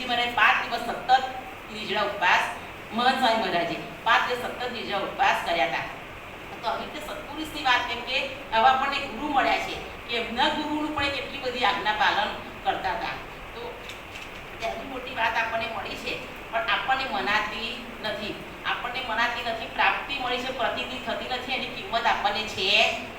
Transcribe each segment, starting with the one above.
મહારાજ 5 દિવસ સતત નિર્જળા ઉપવાસ, મહંત સ્વામી મહારાજે 5 દિવસ સતત નિર્જળા ઉપવાસ કર્યા હતા. તો આવી રીતે સત્પુરુષની વાત, કેમ કે આવા આપણને ગુરુ મળ્યા છે કે એમના ગુરુનું પણ કેટલી બધી આજ્ઞા પાલન કરતા હતા. તો ત્યાંની મોટી વાત આપણને મળી છે, પણ આપણને મનાતી નથી. આપણને મનાતી નથી. પ્રાપ્તિ મળી છે, પ્રતિનિધિ થતી નથી, એની કિંમત આપણને છે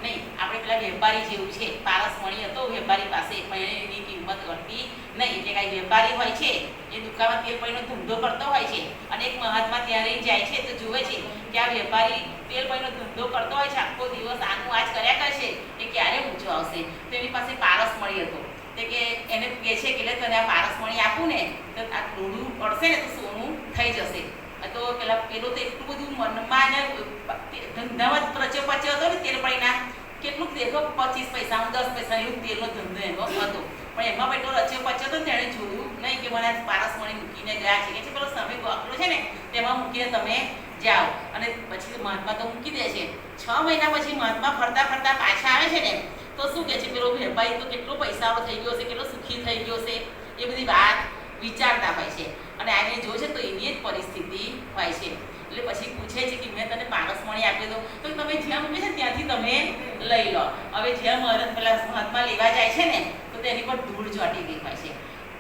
નહીં. આપણે પેલા વેપારી જેવું છે, પારસમણી હતો વેપારી પાસે, પણ એની કિંમત કરતી નહીં. એટલે કાંઈ વેપારી હોય છે એ દુકાનમાં તેલ પૈનો ધંધો કરતો હોય છે, અને એક મહાત્મા ત્યારે જાય છે તો જુએ છે કે આ વેપારી તેલ પૈનો ધંધો કરતો હોય છે, આખો દિવસ આનું આજ કર્યા કરશે, એ ક્યારે ઊંચો આવશે. તો એની પાસે પારસમણી હતો. કે એને કહે છે કે તને આ પારસમણી આપું ને તો આ થોડું પડશે ને તો સોનું થઈ જશે. તો પેલો તો એટલું બધું મનમાં ધંધામાં જ રચ્યો પચ્યો હતો ને તેલ પૈના, કેટલું દેખો 25 પૈસા 10 પૈસા એવું તેલનો ધંધો એનો હતો. પણ એમાં બેઠો રચ્યો પચ્યો હતો ને તેણે જોયું નહીં કે મને પારસમણી મૂકીને ગયા છે. કે પેલો સમય ગોખલો છે ને તેમાં મૂકીને તમે જાઓ. અને પછી મહાત્મા તો મૂકી દે છે. 6 મહિના પછી મહાત્મા ફરતા ફરતા પાછા આવે છે ને તો શું કહે છે, પેલો વેપારી તો કેટલો પૈસાવાળો થઈ ગયો છે, કેટલો સુખી થઈ ગયો છે, એ બધી વાત વિચારતા હોય છે. અને આને જોશે તો એની જ પરિસ્થિતિ હોય છે. એટલે પછી પૂછે છે કે મેં તને પારસમણી આપી દો, તો તમે જ્યાં મૂકે છે ત્યાંથી તમે લઈ લો. હવે જ્યાં પેલા મહાત્મા લેવા જાય છે ને તો તેની પર ધૂળ ચોંટી ગઈ હોય છે.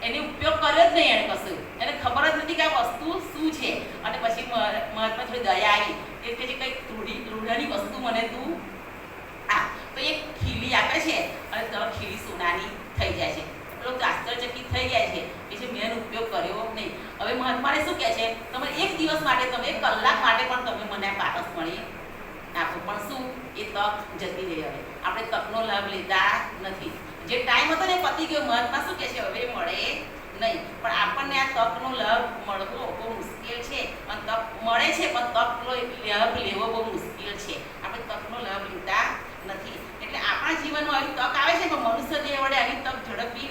એનો ઉપયોગ કર્યો જ નહીં એને કશું, એને ખબર જ નથી કે આ વસ્તુ શું છે. અને પછી મહાત્મા થોડી દયા આવી, એ કહે છે કંઈક રૂઢાની વસ્તુ મને તું આ, તો એક ખીલી આપે છે અને તરત ખીલી સોનાની થઈ જાય છે. પેલો આશ્ચર્યચકિત થઈ જાય છે કે મેં એનો ઉપયોગ કર્યો નહીં. હવે મહાત્માને શું કહે છે, તમે એક દિવસ માટે, તમે 1 કલાક માટે પણ તમે મને પારસમણી આપો. પણ શું એ તક જતી રહી. હવે આપણે તકનો લાભ લેતા નથી. જે ટાઈમ હતો ને પતી ગયો. મહાત્મા શું કહે છે, હવે મળે નહીં. પણ આપણને આ તકનો લાભ મળવો બહુ મુશ્કેલ છે. અને તક મળે છે પણ તકનો લાભ લેવો બહુ મુશ્કેલ છે. આપણે તકનો લાભ લેતા નથી. એટલે આપણા જીવનમાં આવી તક આવે છે, પણ મનુષ્ય દેહ વડે આવી તક ઝડપી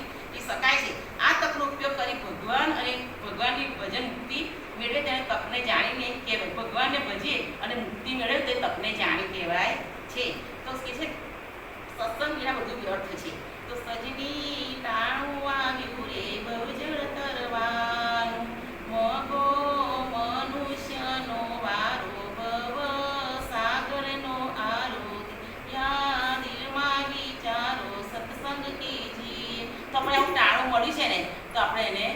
શકાય છે. આ તકનો ઉપયોગ કરી ભગવાન અને ભગવાનની ભજન મુક્તિ મેળવે તેને તકને જાણીને કહેવાય. ભગવાનને ભજે અને મુક્તિ મેળવે તે તકને જાણી કહેવાય છે. તો કે છે સત્સંગ વિના બધું વ્યર્થ છે. તો સજની ટાણું આવ્યું રે બહુજળ તરવાનું, મગો મનુષ્યનો વારો ભવ સાગરનો આરો, યા દિલમાં વિચારો સત્સંગ કીજીએ. તો આપણે આવું ટાણું મળ્યું છે ને તો આપણે એને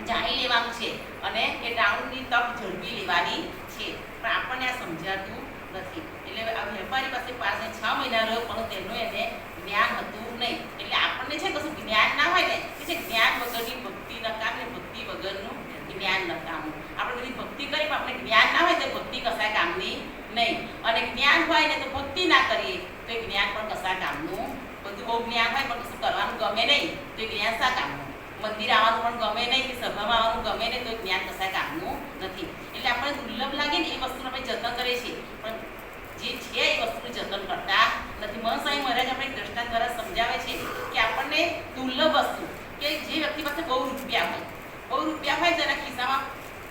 જાણી લેવાનું છે અને એ ટાણુંની તક ઝડપી લેવાની છે. પણ આપણને આ સમજાતું નથી. એટલે આ વેપારી પાસે 6 મહિના રહ્યો, પણ તેનું એને જ્ઞાન હતું નહીં. એટલે આપણને છે કશું જ્ઞાન ના હોય ને, કે છે જ્ઞાન વગરની ભક્તિ નકામી, ભક્તિ વગરનું જ્ઞાન નકામું. આપણે બધી ભક્તિ કરી પણ આપણે જ્ઞાન ના હોય તો ભક્તિ કશા કામની નહીં. અને જ્ઞાન હોય ને તો ભક્તિ ના કરીએ તો એ જ્ઞાન પણ કશા કામનું. બધું બહુ જ્ઞાન હોય પણ કશું કરવાનું ગમે નહીં તો એ જ્ઞાન શા કામનું. મંદિર આવવાનું પણ ગમે નહીં કે સભામાં આવવાનું ગમે નહીં તો એ જ્ઞાન કશા કામનું નથી. એટલે આપણને દુર્લભ લાગે ને એ વસ્તુનું આપણે જતન કરીએ છીએ, પણ જે છે એ વસ્તુનું જતન કરતા નથી. મહંત સ્વામી મહારાજ આપણે દ્રષ્ટાંત દ્વારા સમજાવે છે કે આપણને દુર્લભ વસ્તુ, કે જે વ્યક્તિ પાસે બહુ રૂપિયા હોય તેના ખિસ્સામાં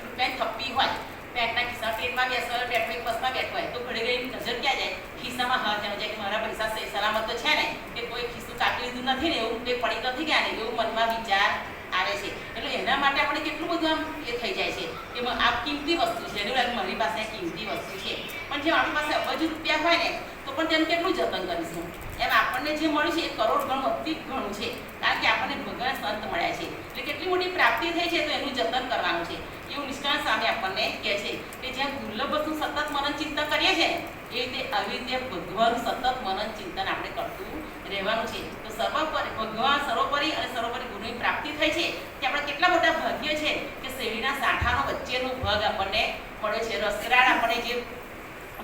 રૂપિયાની થપ્પી હોય, પેટના ખિસ્સામાં, ટ્રેનમાં બેસવા હોય, બેઠો બસમાં બેઠો હોય તો ઘડી ઘડી નજર ક્યાં જાય, ખિસ્સામાં હાથ જાય કે મારા પૈસા સલામત તો છે ને, કે કોઈ ખિસ્સું કાપી લીધું નથી ને, એવું કંઈ પડી નથી ગયા ને, એવું મનમાં વિચાર આવે છે. એટલે એના માટે આપણે કેટલું બધું આમ એ થઈ જાય છે કે આ કિંમતી વસ્તુ છે, એને લાગે મારી પાસે કિંમતી વસ્તુ છે. પણ જે આપણી પાસે અબજ રૂપિયા હોય ને તો પણ તેનું કેટલું જતન કરીશું. એમ આપણને જે મળ્યું છે એ કરોડ ગણું અતિ ઘણું છે, કારણ કે આપણને ભગવાન સંત મળ્યા છે. એટલે કેટલી મોટી પ્રાપ્તિ થઈ છે તો એનું જતન કરવાનું છે. એવું નિષ્ણાત સામે આપણને કહે છે કે જ્યાં દુર્લભ વસ્તુ સતત મનન ચિંતન કરીએ છીએ ને એ રીતે આવી રીતે ભગવાન સતત મનન ચિંતન આપણે કરતું રહેવાનું છે. તો સર્વોપરી ભગવાન સર્વોપરી અને સર્વોપરી ગુરુની પ્રાપ્તિ થઈ છે કે આપણે કેટલા મોટા ભાગ્ય છે કે શેરડીના સાંઠાનો વચ્ચેનો ભાગ આપણને મળ્યો છે. રસરાળ આપણે જે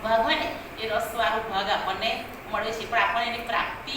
ભાગ હોય ને એ રસવાળો ભાગ આપણને મળે છે, પણ આપણને એની પ્રાપ્તિ